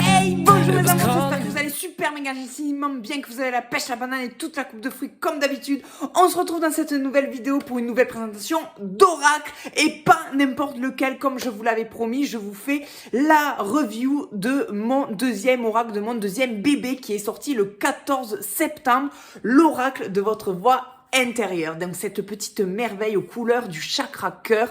Hey, bonjour mes amours, j'espère que vous allez super méga génialement bien, que vous avez la pêche, la banane et toute la coupe de fruits comme d'habitude. On se retrouve dans cette nouvelle vidéo pour une nouvelle présentation d'oracle et pas n'importe lequel. Comme je vous l'avais promis, je vous fais la review de mon deuxième oracle, de mon deuxième bébé qui est sorti le 14 septembre, l'oracle de votre voix intérieur. Donc cette petite merveille aux couleurs du chakra cœur,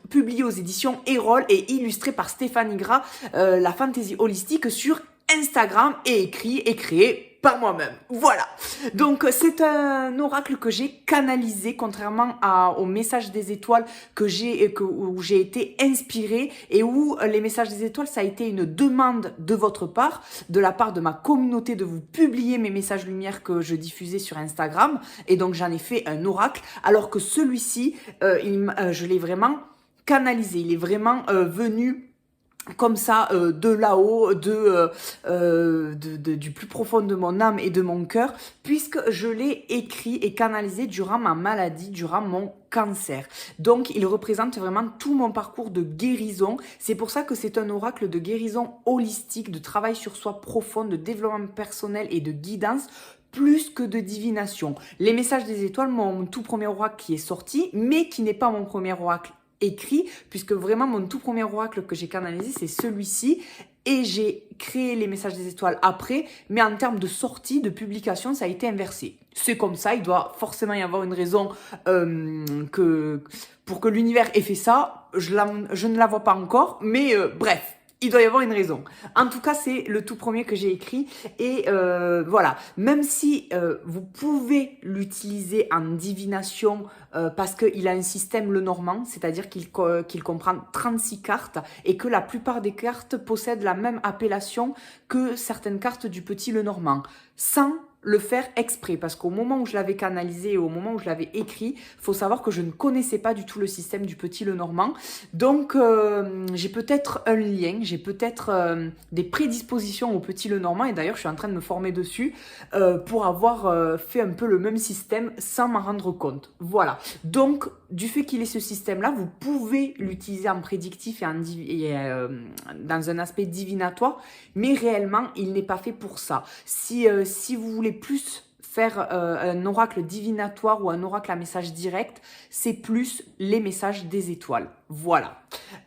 publiée aux éditions Erol et illustrée par Stéphanie Gras, la fantaisie holistique sur Instagram et écrit et créé par moi-même. Voilà. Donc c'est un oracle que j'ai canalisé, contrairement au message des étoiles où j'ai été inspirée et où les messages des étoiles, ça a été une demande de votre part, de la part de ma communauté, de vous publier mes messages lumière que je diffusais sur Instagram. Et donc j'en ai fait un oracle, alors que celui-ci, je l'ai vraiment canalisé. Il est vraiment venu comme ça, de là-haut, du plus profond de mon âme et de mon cœur, puisque je l'ai écrit et canalisé durant ma maladie, durant mon cancer. Donc, il représente vraiment tout mon parcours de guérison. C'est pour ça que c'est un oracle de guérison holistique, de travail sur soi profond, de développement personnel et de guidance, plus que de divination. Les messages des étoiles, mon tout premier oracle qui est sorti, mais qui n'est pas mon premier oracle écrit, puisque vraiment mon tout premier oracle que j'ai canalisé, c'est celui-ci, et j'ai créé les messages des étoiles après, mais en termes de sortie, de publication, ça a été inversé. C'est comme ça, il doit forcément y avoir une raison pour que l'univers ait fait ça. Je ne la vois pas encore, mais bref. Il doit y avoir une raison. En tout cas, c'est le tout premier que j'ai écrit. Et voilà, même si vous pouvez l'utiliser en divination parce qu'il a un système Lenormand, c'est-à-dire qu'il comprend 36 cartes et que la plupart des cartes possèdent la même appellation que certaines cartes du petit Lenormand, sans le faire exprès, parce qu'au moment où je l'avais canalisé et au moment où je l'avais écrit, faut savoir que je ne connaissais pas du tout le système du petit Lenormand. Donc j'ai peut-être un lien, j'ai peut-être des prédispositions au petit Lenormand, et d'ailleurs je suis en train de me former dessus pour avoir fait un peu le même système sans m'en rendre compte. Voilà, donc du fait qu'il ait ce système-là, vous pouvez l'utiliser en prédictif et dans un aspect divinatoire, mais réellement il n'est pas fait pour ça. Si vous voulez plus faire un oracle divinatoire ou un oracle à message direct, c'est plus les messages des étoiles. Voilà.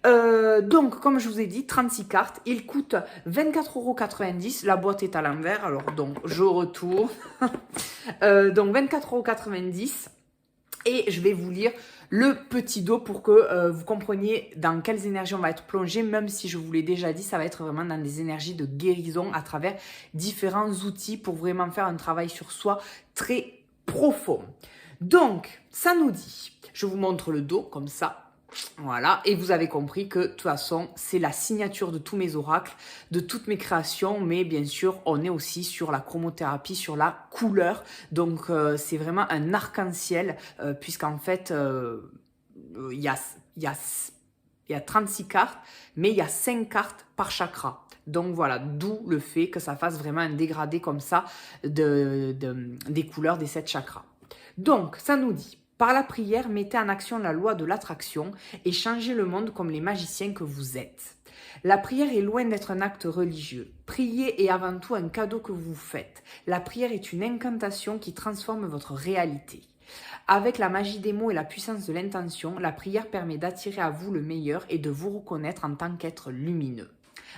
Donc, comme je vous ai dit, 36 cartes. Il coûte 24,90 €. La boîte est à l'envers, alors donc je retourne. Donc 24,90 €. Et je vais vous lire le petit dos pour que vous compreniez dans quelles énergies on va être plongé. Même si je vous l'ai déjà dit, ça va être vraiment dans des énergies de guérison à travers différents outils pour vraiment faire un travail sur soi très profond. Donc, ça nous dit, je vous montre le dos comme ça. Voilà, et vous avez compris que de toute façon, c'est la signature de tous mes oracles, de toutes mes créations, mais bien sûr, on est aussi sur la chromothérapie, sur la couleur. Donc, c'est vraiment un arc-en-ciel, puisqu'en fait, il y a 36 cartes, mais il y a 5 cartes par chakra. Donc voilà, d'où le fait que ça fasse vraiment un dégradé comme ça des couleurs des 7 chakras. Donc, ça nous dit: par la prière, mettez en action la loi de l'attraction et changez le monde comme les magiciens que vous êtes. La prière est loin d'être un acte religieux. Prier est avant tout un cadeau que vous faites. La prière est une incantation qui transforme votre réalité. Avec la magie des mots et la puissance de l'intention, la prière permet d'attirer à vous le meilleur et de vous reconnaître en tant qu'être lumineux.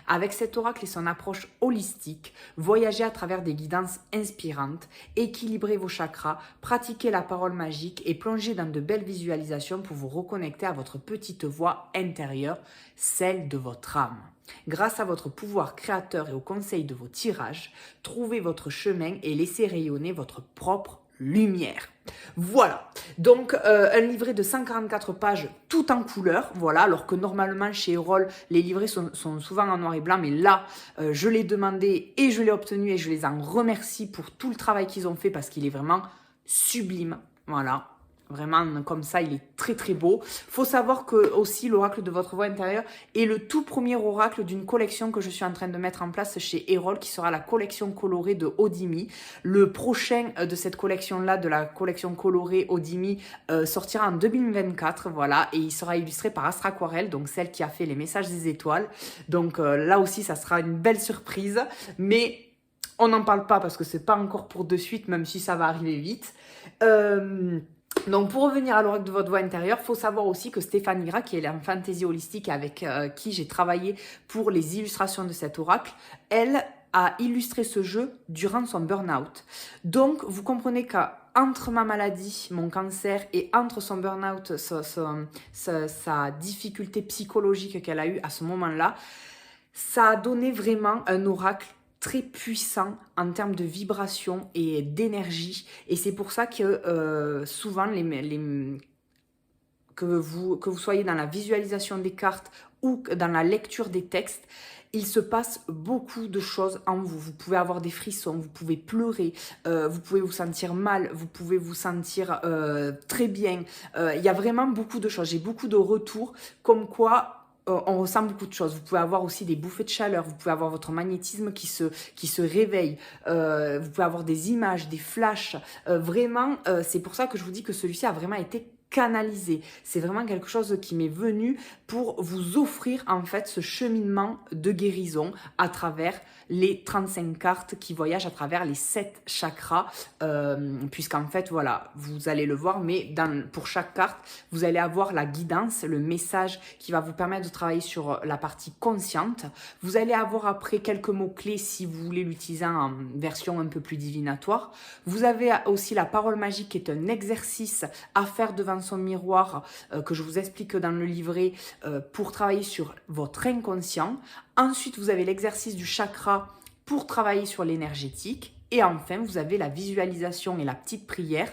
Avec cet oracle et son approche holistique, voyagez à travers des guidances inspirantes, équilibrez vos chakras, pratiquez la parole magique et plongez dans de belles visualisations pour vous reconnecter à votre petite voix intérieure, celle de votre âme. Grâce à votre pouvoir créateur et au conseil de vos tirages, trouvez votre chemin et laissez rayonner votre propre lumière. Voilà, donc un livret de 144 pages tout en couleur, voilà, alors que normalement chez Erol, les livrets sont souvent en noir et blanc, mais là, je l'ai demandé et je l'ai obtenu et je les en remercie pour tout le travail qu'ils ont fait parce qu'il est vraiment sublime, voilà. Vraiment, comme ça, il est très très beau. Faut savoir que aussi l'oracle de votre voix intérieure est le tout premier oracle d'une collection que je suis en train de mettre en place chez Erol, qui sera la collection colorée de Odimi. Le prochain de cette collection-là, de la collection colorée Odimi, sortira en 2024, voilà, et il sera illustré par Astra Aquarelle, donc celle qui a fait les messages des étoiles. Donc là aussi, ça sera une belle surprise, mais on n'en parle pas parce que c'est pas encore pour de suite, même si ça va arriver vite. Donc, pour revenir à l'oracle de votre voix intérieure, il faut savoir aussi que Stéphanie Gras, qui est en fantaisie holistique avec qui j'ai travaillé pour les illustrations de cet oracle, elle a illustré ce jeu durant son burn-out. Donc, vous comprenez qu'entre ma maladie, mon cancer, et entre son burn-out, sa difficulté psychologique qu'elle a eue à ce moment-là, ça a donné vraiment un oracle très puissant en termes de vibration et d'énergie. Et c'est pour ça que souvent, que vous soyez dans la visualisation des cartes ou dans la lecture des textes, il se passe beaucoup de choses en vous. Vous pouvez avoir des frissons, vous pouvez pleurer, vous pouvez vous sentir mal, vous pouvez vous sentir très bien. Il y a vraiment beaucoup de choses. J'ai beaucoup de retours comme quoi on ressent beaucoup de choses. Vous pouvez avoir aussi des bouffées de chaleur, vous pouvez avoir votre magnétisme qui se réveille, vous pouvez avoir des images, des flashs. Vraiment, c'est pour ça que je vous dis que celui-ci a vraiment été canalisé. C'est vraiment quelque chose qui m'est venu pour vous offrir en fait ce cheminement de guérison à travers les 35 cartes qui voyagent à travers les 7 chakras, puisqu'en fait, voilà, vous allez le voir, mais pour chaque carte, vous allez avoir la guidance, le message qui va vous permettre de travailler sur la partie consciente. Vous allez avoir après quelques mots-clés si vous voulez l'utiliser en version un peu plus divinatoire. Vous avez aussi la parole magique qui est un exercice à faire devant son miroir que je vous explique dans le livret pour travailler sur votre inconscient. Ensuite, vous avez l'exercice du chakra pour travailler sur l'énergétique. Et enfin, vous avez la visualisation et la petite prière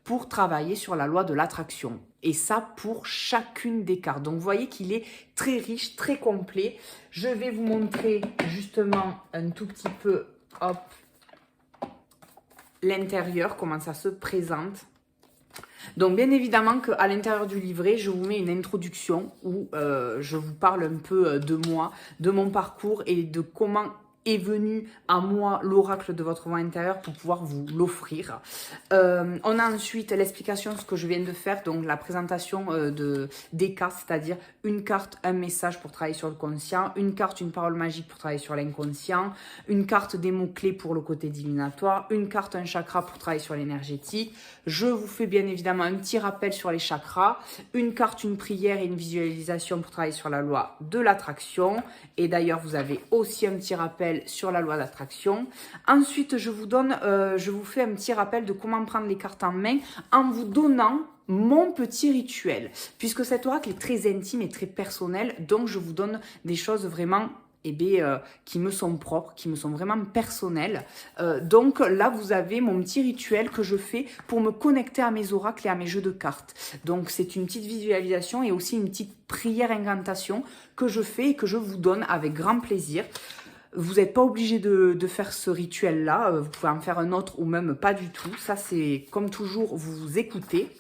pour travailler sur la loi de l'attraction. Et ça pour chacune des cartes. Donc, vous voyez qu'il est très riche, très complet. Je vais vous montrer justement un tout petit peu, hop, l'intérieur, comment ça se présente. Donc, bien évidemment qu'à l'intérieur du livret, je vous mets une introduction où je vous parle un peu de moi, de mon parcours et de comment est venu à moi l'oracle de votre voix intérieure pour pouvoir vous l'offrir. On a ensuite l'explication, ce que je viens de faire, donc la présentation des cartes, c'est-à-dire une carte, un message pour travailler sur le conscient, une carte, une parole magique pour travailler sur l'inconscient, une carte des mots-clés pour le côté divinatoire, une carte, un chakra pour travailler sur l'énergétique. Je vous fais bien évidemment un petit rappel sur les chakras, une carte, une prière et une visualisation pour travailler sur la loi de l'attraction. Et d'ailleurs, vous avez aussi un petit rappel sur la loi d'attraction. Ensuite, je vous fais un petit rappel de comment prendre les cartes en main en vous donnant mon petit rituel, puisque cet oracle est très intime et très personnel, donc je vous donne des choses vraiment qui me sont propres, qui me sont vraiment personnelles. Donc là, vous avez mon petit rituel que je fais pour me connecter à mes oracles et à mes jeux de cartes. Donc c'est une petite visualisation et aussi une petite prière incantation que je fais et que je vous donne avec grand plaisir. Vous n'êtes pas obligé de faire ce rituel-là, vous pouvez en faire un autre ou même pas du tout. Ça, c'est comme toujours, vous écoutez.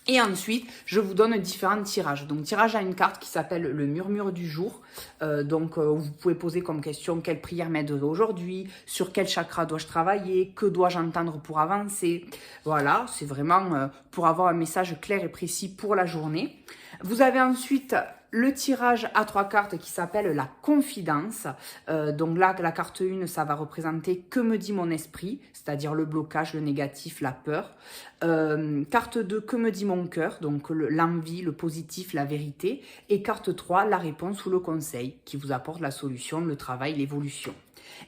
Et ensuite, je vous donne différents tirages. Donc, tirage à une carte qui s'appelle le murmure du jour. Vous pouvez poser comme question quelle prière m'aiderait aujourd'hui, sur quel chakra dois-je travailler, que dois-je entendre pour avancer. Voilà, c'est vraiment pour avoir un message clair et précis pour la journée. Vous avez ensuite le tirage à 3 cartes qui s'appelle la confidence. Donc là, la carte 1, ça va représenter que me dit mon esprit, c'est-à-dire le blocage, le négatif, la peur. Carte 2, que me dit mon cœur, donc l'envie, le positif, la vérité. Et carte 3, la réponse ou le conseil qui vous apporte la solution, le travail, l'évolution.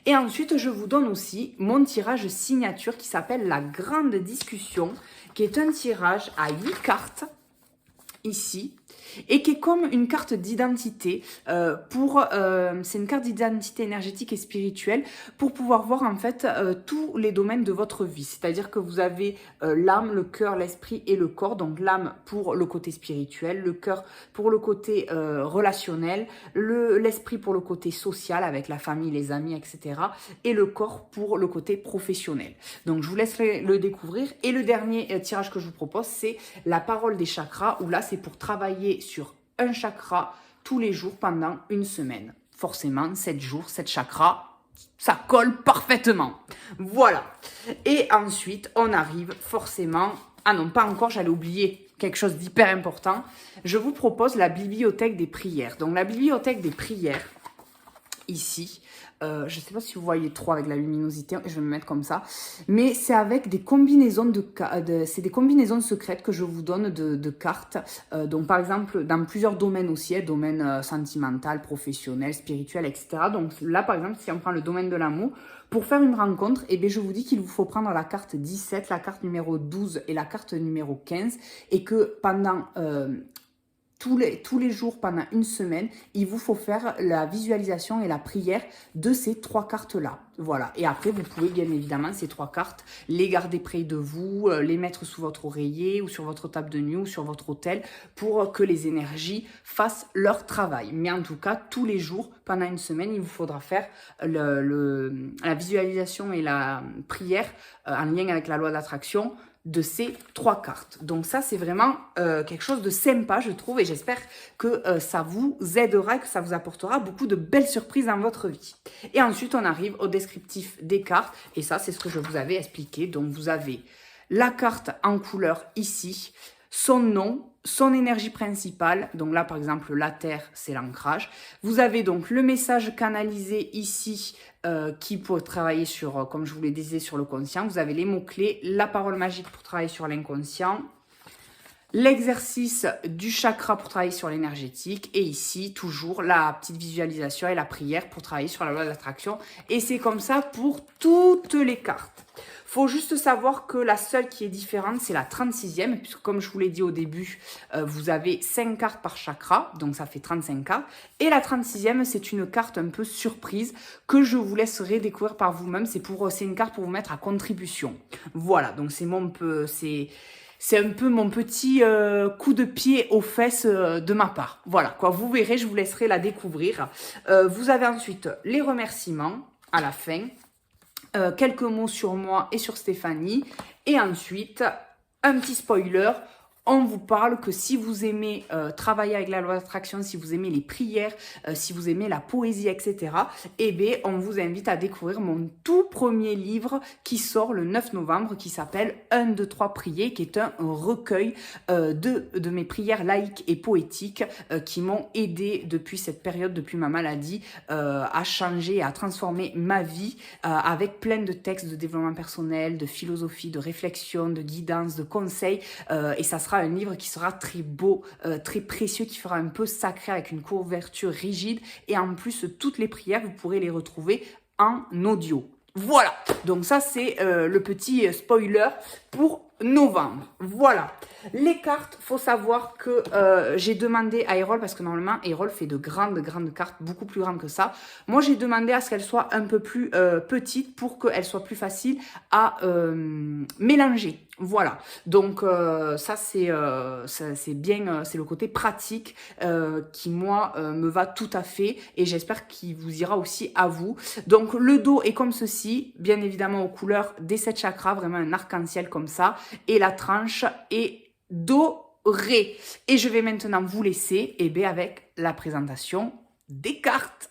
Et ensuite, je vous donne aussi mon tirage signature qui s'appelle la grande discussion, qui est un tirage à 8 cartes, ici, et qui est comme une carte d'identité c'est une carte d'identité énergétique et spirituelle pour pouvoir voir en fait tous les domaines de votre vie. C'est-à-dire que vous avez l'âme, le cœur, l'esprit et le corps. Donc l'âme pour le côté spirituel, le cœur pour le côté relationnel, l'esprit pour le côté social avec la famille, les amis, etc. Et le corps pour le côté professionnel. Donc je vous laisse le découvrir. Et le dernier tirage que je vous propose, c'est la parole des chakras, où là c'est pour travailler sur un chakra tous les jours pendant une semaine. Forcément, 7 jours, 7 chakras, ça colle parfaitement. Voilà. Et ensuite, on arrive forcément... Ah non, pas encore, j'allais oublier quelque chose d'hyper important. Je vous propose la bibliothèque des prières. Donc la bibliothèque des prières, ici... je ne sais pas si vous voyez trop avec la luminosité, je vais me mettre comme ça, mais c'est avec des combinaisons c'est des combinaisons secrètes que je vous donne de cartes, donc par exemple dans plusieurs domaines aussi, domaine sentimental, professionnel, spirituel, etc. Donc là par exemple, si on prend le domaine de l'amour, pour faire une rencontre, eh bien, je vous dis qu'il vous faut prendre la carte 17, la carte numéro 12 et la carte numéro 15, et que pendant... tous les jours pendant une semaine, il vous faut faire la visualisation et la prière de ces 3 cartes-là. Voilà. Et après, vous pouvez bien évidemment ces 3 cartes les garder près de vous, les mettre sous votre oreiller ou sur votre table de nuit ou sur votre autel pour que les énergies fassent leur travail. Mais en tout cas, tous les jours, pendant une semaine, il vous faudra faire la visualisation et la prière en lien avec la loi d'attraction de ces 3 cartes. Donc ça, c'est vraiment quelque chose de sympa, je trouve, et j'espère que ça vous aidera et que ça vous apportera beaucoup de belles surprises dans votre vie. Et ensuite, on arrive au descriptif des cartes, et ça, c'est ce que je vous avais expliqué. Donc, vous avez la carte en couleur ici, son nom, son énergie principale, donc là par exemple la terre c'est l'ancrage. Vous avez donc le message canalisé ici qui peut travailler sur, comme je vous l'ai dit, sur le conscient. Vous avez les mots-clés, la parole magique pour travailler sur l'inconscient, l'exercice du chakra pour travailler sur l'énergétique, et ici toujours la petite visualisation et la prière pour travailler sur la loi de l'attraction. Et c'est comme ça pour toutes les cartes. Faut juste savoir que la seule qui est différente, c'est la 36e, puisque comme je vous l'ai dit au début, vous avez 5 cartes par chakra, donc ça fait 35 cartes. Et la 36e, c'est une carte un peu surprise que je vous laisserai découvrir par vous-même. C'est une carte pour vous mettre à contribution. Voilà, donc c'est un peu mon petit coup de pied aux fesses de ma part. Voilà, quoi, vous verrez, je vous laisserai la découvrir. Vous avez ensuite les remerciements à la fin. Quelques mots sur moi et sur Stéphanie. Et ensuite, un petit spoiler. On vous parle que si vous aimez travailler avec la loi d'attraction, si vous aimez les prières, si vous aimez la poésie, etc., eh bien, on vous invite à découvrir mon tout premier livre qui sort le 9 novembre, qui s'appelle 1, 2, 3 prier, qui est un recueil de mes prières laïques et poétiques qui m'ont aidé depuis cette période, depuis ma maladie, à changer, à transformer ma vie avec plein de textes de développement personnel, de philosophie, de réflexion, de guidance, de conseils, et ça sera un livre qui sera très beau, très précieux, qui fera un peu sacré avec une couverture rigide, et en plus toutes les prières vous pourrez les retrouver en audio. Voilà, donc ça c'est le petit spoiler pour novembre. Voilà, les cartes, faut savoir que j'ai demandé à Erol, parce que normalement Erol fait de grandes cartes, beaucoup plus grandes que ça. Moi j'ai demandé à ce qu'elles soient un peu plus petites pour qu'elles soient plus faciles à mélanger. Voilà, donc ça c'est bien, c'est le côté pratique qui moi me va tout à fait, et j'espère qu'il vous ira aussi à vous. Donc le dos est comme ceci, bien évidemment aux couleurs des 7 chakras, vraiment un arc-en-ciel comme ça, et la tranche est dorée. Et je vais maintenant vous laisser avec la présentation des cartes.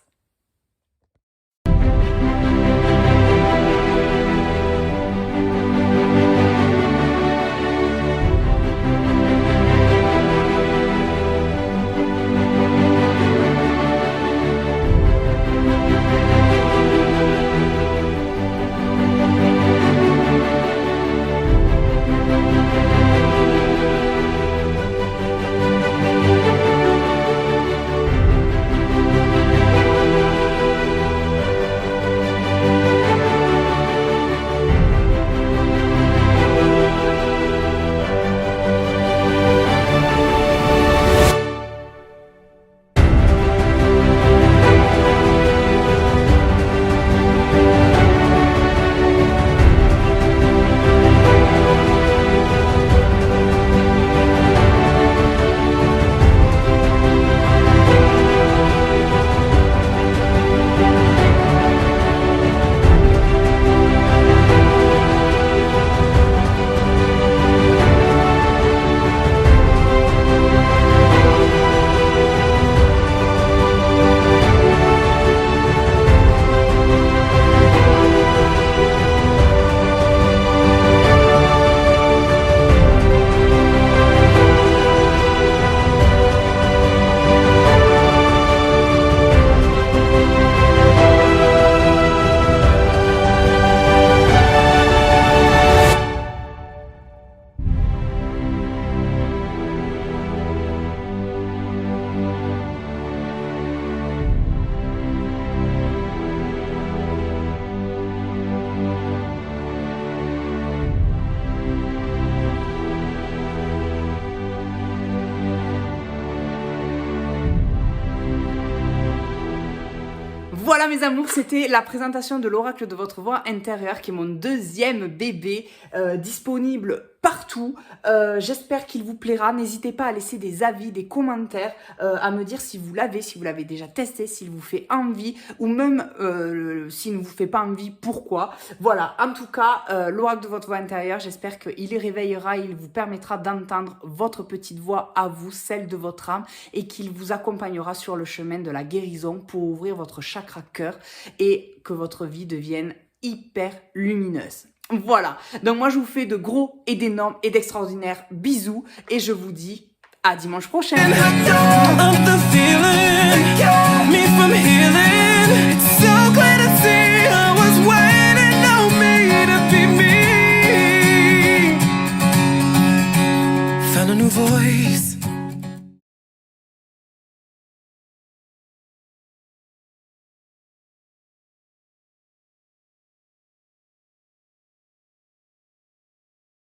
Voilà mes amours, c'était la présentation de l'oracle de votre voix intérieure qui est mon deuxième bébé disponible partout. J'espère qu'il vous plaira. N'hésitez pas à laisser des avis, des commentaires, à me dire si vous l'avez déjà testé, s'il vous fait envie ou même s'il ne vous fait pas envie, pourquoi. Voilà, en tout cas, l'oracle de votre voix intérieure, j'espère qu'il y réveillera, il vous permettra d'entendre votre petite voix à vous, celle de votre âme, et qu'il vous accompagnera sur le chemin de la guérison pour ouvrir votre chakra cœur et que votre vie devienne hyper lumineuse. Voilà, donc moi je vous fais de gros et d'énormes et d'extraordinaires bisous et je vous dis à dimanche prochain.